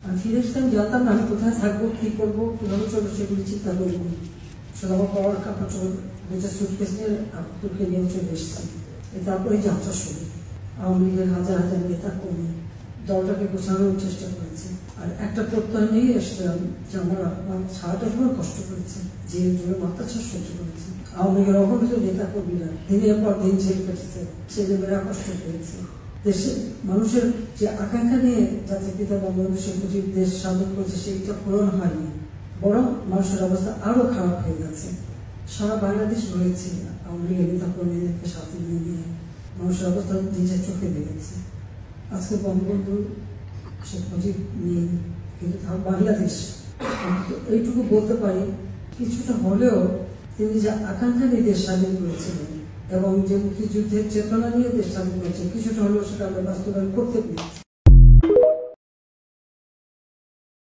আমি ফিরে এসে আমি জানতাম না আমি কোথায় থাকবো, কি করবো, কিভাবে চলবো, সেগুলি চিন্তা করিনি। শুধু আমার পাওয়ার কাপড় চোপড় দুটো সুটকেস নিয়ে তুলকে নিয়ে চলে এসেছি। তারপরে যাত্রা শুরু। আওয়ামী লীগের হাজার হাজার নেতা কর্মী দলটাকে গোছানোর চেষ্টা করেছে। আর একটা প্রত্যয় নিয়ে এসেছিলাম যে আমরা সারাটা সময় কষ্ট করেছি, যে মাত্রাচার সহ্য করেছি। আওয়ামী লীগের অগণিত নেতা কর্মীরা দিনের পর দিন জেল কেটেছে, ছেলেমেয়েরা কষ্ট পেয়েছে। দেশের মানুষের যে আকাঙ্ক্ষা নিয়ে জাতির পিতা বঙ্গবন্ধু শেখ মুজিব দেশ স্বাধীন করেছে, সেইটা পূরণ হয়নি, বরং মানুষের অবস্থা আরো খারাপ হয়ে গেছে। সারা বাংলাদেশ রয়েছে আওয়ামী লীগের নেতা কর্মীদেরকে সাথে নিয়ে নিয়ে মানুষের অবস্থা নিজের চোখে দেখেছে। আজকে বঙ্গবন্ধু শেখ মুজিব নেই, কিন্তু বাংলাদেশ এইটুকু বলতে পারি কিছুটা হলেও তিনি যে আকাঙ্ক্ষা নিয়ে দেশ স্বাধীন করেছিলেন এবং যে মুক্তিযুদ্ধের চেতনা নিয়ে দেশ স্বাধীন করেছেন, কিছুটা হলেও সেটা আমরা বাস্তবায়ন করতে পেরেছি।